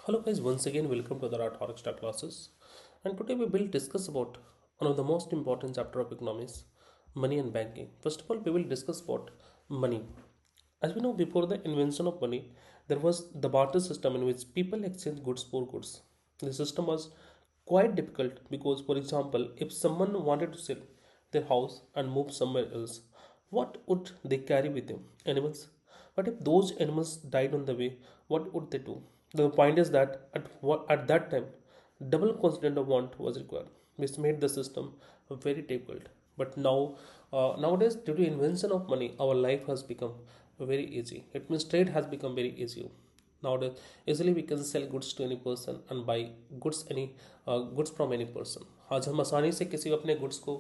Hello guys, once again welcome to the Art Star classes. And today we will discuss about one of the most important chapter of economics, money and banking. First of all, we will discuss about money. As we know, before the invention of money, there was the barter system in which people exchange goods for goods. The system was quite difficult because, for example, if someone wanted to sell their house and move somewhere else, what would they carry with them? Animals. But if those animals died on the way, what would they do? The point is that at that time, double constituent of want was required, which made the system very difficult. But nowadays, due to invention of money, our life has become very easy. It means trade has become very easy. Nowadays, easily we can sell goods to any person and buy goods from any person. आज हम आसानी से किसी को अपने goods को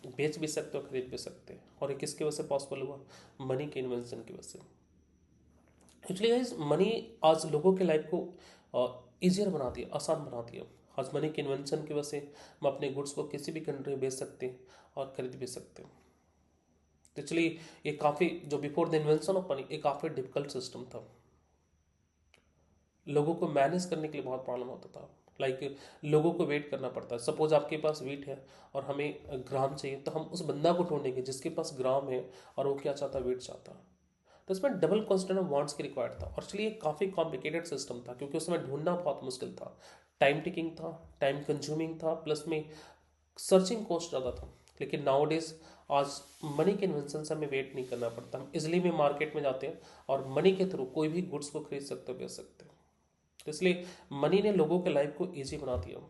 बेच भी सकते हो, खरीद भी सकते हैं। और ये किसकी वजह से पॉसिबल हुआ? मनी के इन्वेंशन की वजह से। एक्चुअली गाइस, मनी आज लोगों के लाइफ को ईजियर बना दिया, आसान बना दिया। आज मनी के इन्वेंशन की वजह से हम अपने गुड्स को किसी भी कंट्री में बेच सकते हैं और खरीद भी सकते हैं। तो एक्चुअली ये काफ़ी, जो before the invention of money, ये काफ़ी डिफिकल्ट सिस्टम था। लोगों को मैनेज करने के लिए बहुत प्रॉब्लम होता था। लाइक लोगों को वेट करना पड़ता है। सपोज आपके पास वीट है और हमें ग्राम चाहिए, तो हम उस बंदा को ढूंढेंगे जिसके पास ग्राम है और वो क्या चाहता है, वीट चाहता है। तो इसमें डबल कॉन्स्टेंट ऑफ वांट्स की रिक्वायर्ड था और इसलिए काफ़ी कॉम्प्लिकेटेड सिस्टम था क्योंकि उसमें ढूंढना बहुत मुश्किल था। टाइम टेकिंग था, टाइम कंज्यूमिंग था, प्लस में सर्चिंग कॉस्ट ज़्यादा था। लेकिन नाउ आज मनी के इन्वेंशन से हमें वेट नहीं करना पड़ता। हम इजिली में मार्केट में जाते हैं और मनी के थ्रू कोई भी गुड्स को खरीद सकते हो, बेच सकते हैं। तो इसलिए मनी ने लोगों के लाइफ को ईजी बना दिया।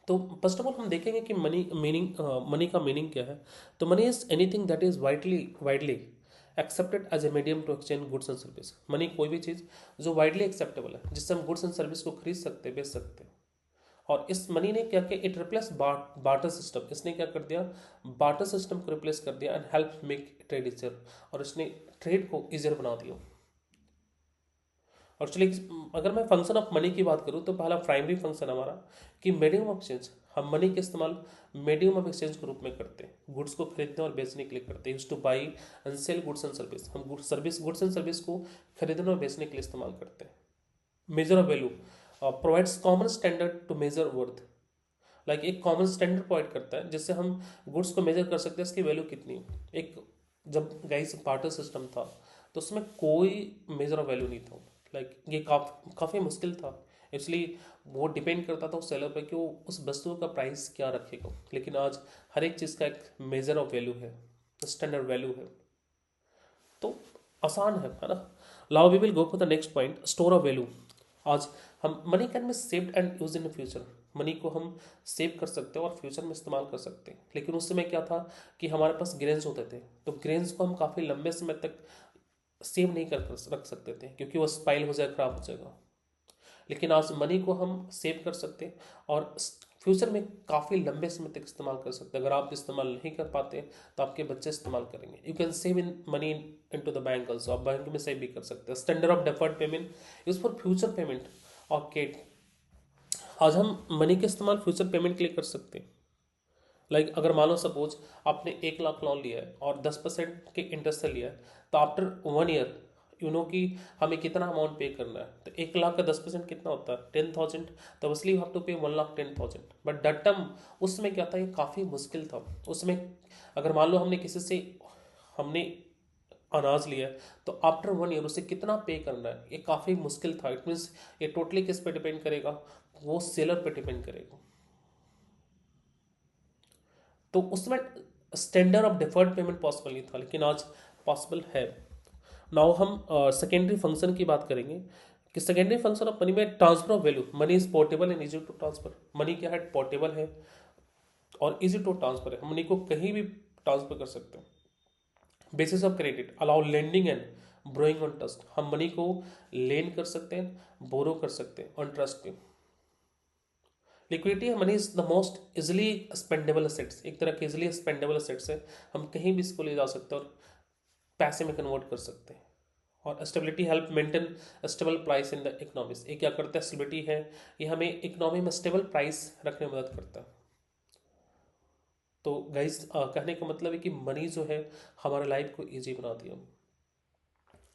तो फर्स्ट ऑफ ऑल हम देखेंगे कि मनी का मीनिंग क्या है। तो money is anything that is widely accepted as a medium to exchange goods and service. Money कोई भी चीज़ जो वाइडली एक्सेप्टेबल है, जिससे हम गुड्स एंड सर्विस को खरीद सकते हैं, बेच सकते हैं। और इस मनी ने क्या किया, इट रिप्लेस बार्टर सिस्टम। इसने क्या कर दिया, बार्टर सिस्टम को रिप्लेस कर दिया and help make trade easier. और इसने ट्रेड को इजियर बना दिया। एक्चुअली अगर मैं फंक्शन ऑफ मनी की बात करूँ तो पहला प्राइमरी फंक्शन हमारा कि मीडियम ऑफ एक्सचेंज। हम मनी के इस्तेमाल मीडियम ऑफ एक्सचेंज के रूप में करते हैं, गुड्स को खरीदने और बेचने के लिए करते हैं। Use to buy and sell goods and service. हम गुड्स एंड सर्विस को खरीदने और बेचने के लिए इस्तेमाल करते हैं। Measure of value provides common standard to measure worth. Like एक कॉमन स्टैंडर्ड प्रोवाइड करता है जिससे हम गुड्स को मेजर कर सकते हैं इसकी वैल्यू कितनी है। एक जब गाइस बार्टर सिस्टम था तो उसमें कोई मेजर ऑफ वैल्यू नहीं था। लाइक ये काफ़ी मुश्किल था। इसलिए वो डिपेंड करता था उस सेलर पे कि वो उस वस्तु का प्राइस क्या रखेगा। लेकिन आज हर एक चीज़ का एक मेजर ऑफ वैल्यू है, स्टैंडर्ड वैल्यू है। तो आसान है ना। Now we will go for the next point, store of value. आज हम money can be saved and use in the future. Money को हम सेव कर सकते हैं और फ्यूचर में इस्तेमाल कर सकते हैं। लेकिन उस समय क्या था कि हमारे पास ग्रेन्स होते थे, तो ग्रेन्स को हम काफ़ी लंबे समय तक सेव नहीं कर रख सकते थे क्योंकि वो स्पाइल हो जाएगा, खराब हो जाएगा। लेकिन आज मनी को हम सेव कर सकते हैं और फ्यूचर में काफ़ी लंबे समय तक इस्तेमाल कर सकते हैं। अगर आप इस्तेमाल नहीं कर पाते तो आपके बच्चे इस्तेमाल करेंगे। You can save in money in to the bank also. आप बैंक में सेव भी कर सकते हैं। Standard of deferred payment use for future payment of केट। आज हम मनी के इस्तेमाल फ्यूचर पेमेंट के लिए कर सकते हैं। लाइक अगर मान लो सपोज आपने 1 लाख लोन लिया है और 10% के इंटरेस्ट से लिया है, तो आफ्टर 1 ईयर यू नो कि हमें कितना अमाउंट पे करना है। तो 1 लाख का 10% कितना होता है, 10,000। तो इसलिए हैव टू पे 1,10,000। बट दैट टाइम उसमें क्या था, ये काफ़ी मुश्किल था। उसमें अगर मान लो हमने किसी से हमने अनाज लिया है, तो आफ्टर 1 ईयर उसे कितना पे करना है, ये काफ़ी मुश्किल था। इट मीन्स ये टोटली किस पे डिपेंड करेगा, वो सेलर पे डिपेंड करेगा। तो उसमें standard of deferred payment possible नहीं था, लेकिन आज पॉसिबल है। नाउ हम सेकेंडरी फंक्शन की बात करेंगे कि सेकेंडरी फंक्शन ऑफ मनी में transfer of value. Money is portable and easy to transfer. Money क्या है, पोर्टेबल है और इजी टू ट्रांसफर है। हम मनी को कहीं भी ट्रांसफर कर सकते हैं। Basis of credit allow lending and borrowing on trust. हम मनी को लेन कर सकते हैं, बोरो कर सकते हैं ऑन ट्रस्ट पे। Liquidity money is the most easily spendable assets. एक तरह के इजिली स्पेंडेबल असेट्स है। हम कहीं भी इसको ले जा सकते हैं और पैसे में कन्वर्ट कर सकते हैं। और stability help maintain stable price in the economics. ये क्या करता है, स्टेबिलिटी है, ये हमें इकोनॉमी में स्टेबल प्राइस रखने में मदद करता है। तो गाइस कहने का मतलब है कि मनी जो है हमारे लाइफ को ईजी बना दिया।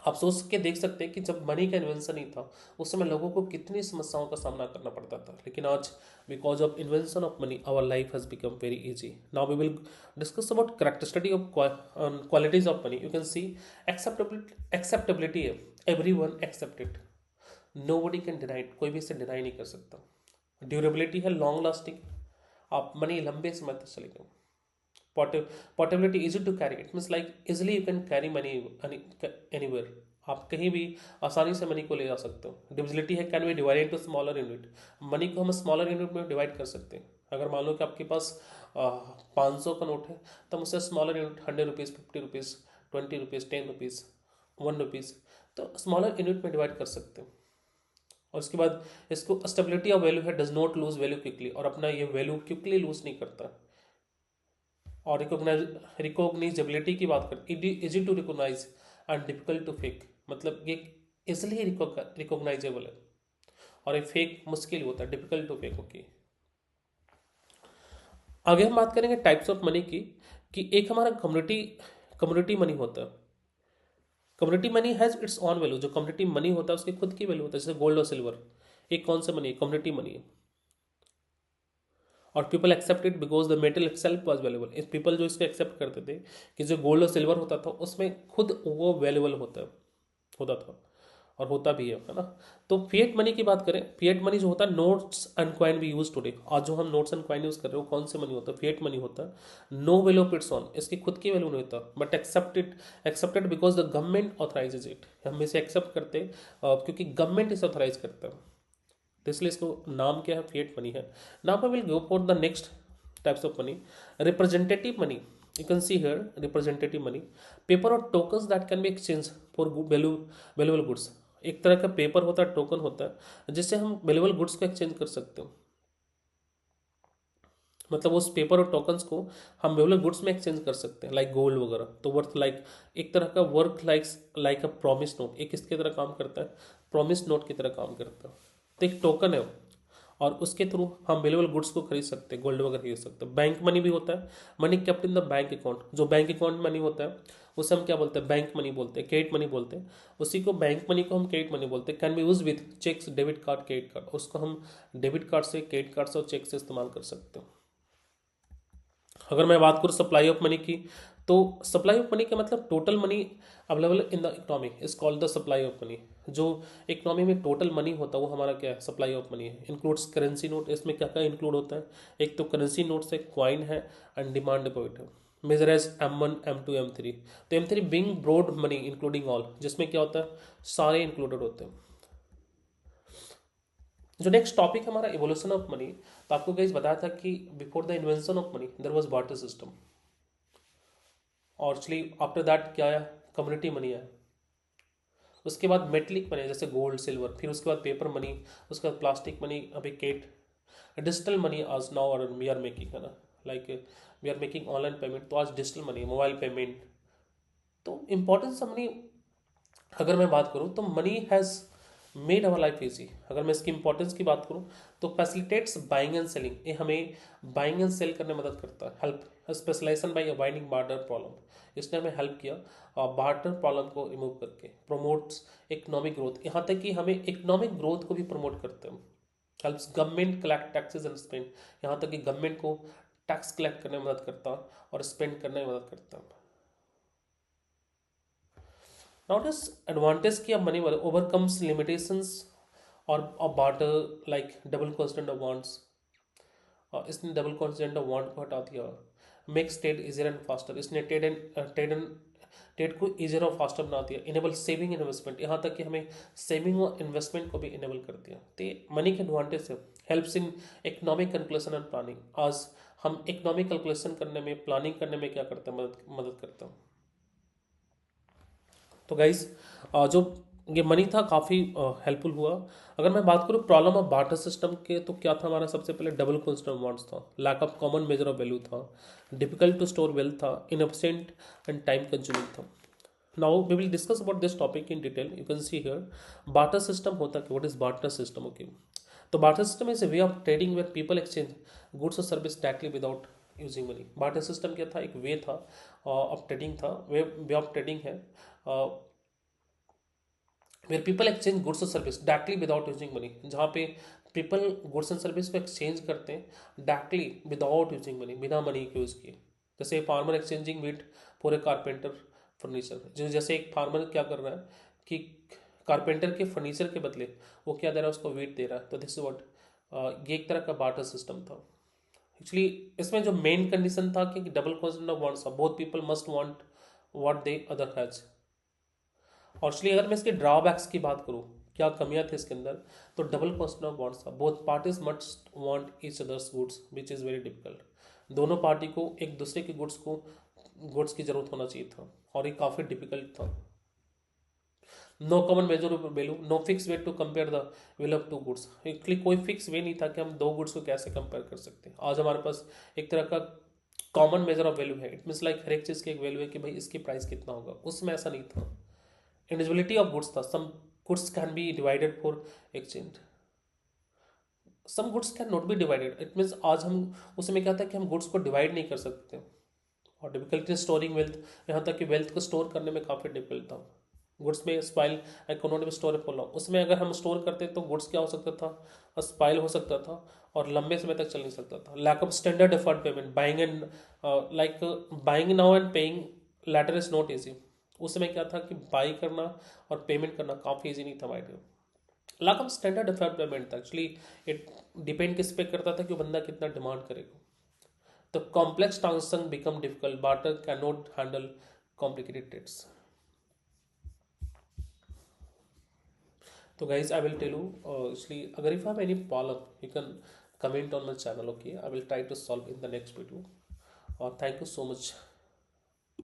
आप सोच के देख सकते हैं कि जब मनी का इन्वेंशन ही था उस समय लोगों को कितनी समस्याओं का सामना करना पड़ता था, लेकिन आज because of invention of money our life has become very easy. Now we will discuss about characteristic of qualities of money. You can see acceptability है, everyone accept it, nobody can deny it, कोई भी इसे deny नहीं कर सकता. Durability है, long lasting, आप money लंबे समय तक चलेगा. Portability, easy to carry, it means like easily you can carry money anywhere, आप कहीं भी आसानी से मनी को ले जा सकते हो. डिविजिबिलिटी है, can be divide into smaller unit, money को हम स्मॉलर यूनिट में डिवाइड कर सकते हैं. अगर मान लो कि आपके पास 500 का नोट है तो हम उससे smaller unit 100 rupees, 50 rupees, 20 rupees, 10 rupees, 1 rupees, तो स्मॉलर यूनिट में डिवाइड कर सकते हैं. और उसके बाद इसको स्टेबिलिटी ऑफ वैल्यू है, does not lose value quickly, और अपना ये वैल्यू क्विकली लूज नहीं करता. और रिकॉग्नाइजेबिलिटी की बात करें, easy to recognise and difficult to fake, मतलब ये इसलिए रिकॉग्नाइजेबल है और ये फेक मुश्किल होता है, डिफिकल्ट टू फेक. ओके, आगे हम बात करेंगे टाइप्स ऑफ मनी की, कि एक हमारा कम्युनिटी मनी होता है. Community money has its on value, जो कम्युनिटी मनी होता है उसकी खुद की वैल्यू होता है, जैसे गोल्ड और सिल्वर. एक कौन सा मनी है? कम्युनिटी मनी है. और people accept it because the metal itself was valuable. इस पीपल जो इसको एक्सेप्ट करते थे कि जो गोल्ड और सिल्वर होता था उसमें खुद वो वैल्यूबल होता था और होता भी है ना. तो फिएट मनी की बात करें, फिएट मनी जो होता है, notes and coin we use today, आज जो हम नोट्स एंड कॉइन यूज कर रहे हो कौन से मनी होता है? फिएट मनी होता है. No value of its own, इसकी खुद की वैल्यू नहीं होता, but accepted because the government authorises it. हम इसे एक्सेप्ट करते क्योंकि गवर्नमेंट इसे ऑथराइज करता है, तो इसलिए इसको नाम क्या है? फिएट मनी है. Now I will go for the next types of money. Representative money, you can see here representative money, paper or tokens that can be exchanged for valuable goods. एक तरह का पेपर होता है, token होता है, जिससे हम वैल्यूबल गुड्स को एक्सचेंज कर सकते हो. मतलब उस पेपर और टोकन्स को हम वैल्यूबल गुड्स में एक्सचेंज कर सकते हैं, लाइक गोल्ड वगैरह. तो वर्थ लाइक एक तरह का work like a promise note, एक किसकी तरह काम करता है? प्रॉमिस नोट की तरह काम करता है. तो एक टोकन है और उसके थ्रू हम वैल्यूबल गुड्स को खरीद सकते हैं, गोल्ड वगैरह खरीद सकते हैं. बैंक मनी भी होता है, money kept in the bank account, जो बैंक अकाउंट मनी होता है उसे हम क्या बोलते हैं? बैंक मनी बोलते हैं, क्रेडिट मनी बोलते हैं. उसी को बैंक मनी को हम क्रेडिट मनी बोलते हैं. Can be use with cheques, debit card, credit card. उसको हम डेबिट कार्ड से, क्रेडिट कार्ड से और चेक से इस्तेमाल कर सकते हैं. अगर मैं बात करूँ सप्लाई ऑफ मनी की, तो सप्लाई ऑफ मनी का मतलब total money available in the economy is called the supply of money. जो इकोनॉमी में टोटल मनी होता है वो हमारा क्या है? सप्लाई ऑफ मनी है. इंक्लूड्स करेंसी नोट, इसमें क्या क्या इंक्लूड होता है? एक तो करेंसी नोट से, क्वाइन है एंड डिमांड डिपॉजिट है. Measure as M1, M2, M3. तो M3 being broad money including all, जिसमें क्या होता है? सारे इंक्लूडेड होते हैं. जो नेक्स्ट टॉपिक हमारा इवोल्यूशन ऑफ मनी, तो आपको गाइस बताया था कि before the invention of money there was barter system, और एक्चुअली आफ्टर दैट क्या आया? कम्युनिटी मनी आया. उसके बाद मेटलिक मनी जैसे गोल्ड सिल्वर, फिर उसके बाद पेपर मनी, उसके बाद प्लास्टिक मनी, अभी केट, डिजिटल मनी आज नाउ और वी आर मेकिंग, है ना, like we are making online payment, तो आज डिजिटल मनी, मोबाइल पेमेंट. तो इंपॉर्टेंस ऑफ मनी अगर मैं बात करूँ तो money has made our life easy. अगर मैं इसकी इंपॉर्टेंस की बात करूँ तो फैसिलिटेट्स बाइंग एंड सेलिंग, ये हमें बाइंग एंड सेल करने में मदद करता है. Help specialisation by avoiding barter problem, इसने हमें हेल्प किया बार्टर प्रॉब्लम को रिमूव करके. प्रोमोट्स इकोनॉमिक ग्रोथ, यहाँ तक कि हमें इकोनॉमिक ग्रोथ को भी प्रमोट करते हैं. Helps government collect taxes and spend, यहाँ तक कि गवर्नमेंट को टैक्स कलेक्ट करने में मदद करता है और स्पेंड करने में मदद करता है. Notice advantage की अब मनी overcomes limitations और barter like double constant of wants. इसने डबल कॉन्स्टेंट ऑफ वांट को हटा दिया. Makes trade easier and faster, इसने ट्रेड को इजियर और फास्टर बना दिया. इनेबल सेविंग इन्वेस्टमेंट, यहाँ तक कि हमें सेविंग और इन्वेस्टमेंट को भी इनेबल कर दिया. तो मनी के एडवांटेज है. Helps in economic calculation and planning, आज हम इकोनॉमिक कैलकुलेशन करने में, प्लानिंग करने में क्या करते हैं? मदद करता हूँ. तो गाइस जो ये मनी था काफ़ी हेल्पफुल हुआ. अगर मैं बात करूँ प्रॉब्लम ऑफ बार्टर सिस्टम के, तो क्या था हमारा? सबसे पहले डबल कॉन्स्टेंट वांट्स था, lack of common measure of value था, डिफिकल्ट टू स्टोर वेल्थ था, इनएफिशिएंट एंड टाइम कंज्यूमिंग था. Now we will discuss about this topic in detail. You can see here barter system होता है. What is barter system? Okay, तो barter system is a way of trading where people exchange goods और service directly without using money. Barter system क्या था? एक वे था of trading था, वे of trading है वेयर पीपल एक्सचेंज गुड्स और service directly without using money, जहाँ पे पीपल गुड्स एंड सर्विस को एक्सचेंज करते हैं डायरेक्टली विदाउट यूजिंग मनी, बिना मनी के यूज़ किए। जैसे farmer exchanging wheat for a carpenter furniture, जो जैसे एक फार्मर क्या कर रहा है कि कारपेंटर के फर्नीचर के बदले वो क्या दे रहा है, उसको वीट दे रहा है। तो दिस इज व्हाट, ये एक तरह का बार्टर सिस्टम था। एक्चुअली इसमें जो मेन कंडीशन था कि double consent of wants, both people must want what the other has. और एक्चुअली अगर मैं इसके ड्रॉबैक्स की बात करूँ, क्या कमियां थी इसके अंदर, तो डबल कॉन्सेंट ऑफ वांट्स था। Both parties must want each others goods which is very difficult. दोनों पार्टी को एक दूसरे के गुड्स की जरूरत होना चाहिए था, और ये काफ़ी डिफिकल्ट था। No common measure value, no fix way to compare the value of two goods. Actually कोई फिक्स वे नहीं था कि हम दो गुड्स को कैसे कंपेयर कर सकते हैं। आज हमारे पास एक तरह का कॉमन मेजर ऑफ वैल्यू है। इट मीन्स लाइक हर एक चीज़ की एक वैल्यू है कि भाई इसकी प्राइस कितना होगा। उसमें ऐसा नहीं था, इंडिविजुअलिटी ऑफ गुड्स था। Some goods can be divided for exchange, some goods can not be divided. It means आज हम उसमें क्या था कि हम गुड्स को डिवाइड नहीं कर सकते। और डिफिकल्टी स्टोरिंग वेल्थ, यहाँ तक कि वेल्थ को स्टोर करने में काफ़ी डिफिकल्ट था। गुड्स में spoil I can not be storable, उसमें अगर हम स्टोर करते तो गुड्स क्या हो सकता था, स्पाइल हो सकता था और लंबे समय तक चल नहीं सकता था। Lack of standard deferred payment, buying and like buying now and paying later is not easy. उस समय क्या था कि बाई करना और पेमेंट करना काफ़ी ईजी नहीं था माइंड में। Lack of standard deferred payment था। एक्चुअली इट डिपेंड किस पे करता था कि बंदा कितना डिमांड करेगा। तो complex transaction become difficult, barter can not handle complicated trades. तो guys, I will tell you, actually agar if you have any problem you can comment on my channel, okay? I will try to solve in the next video. Thank you so much.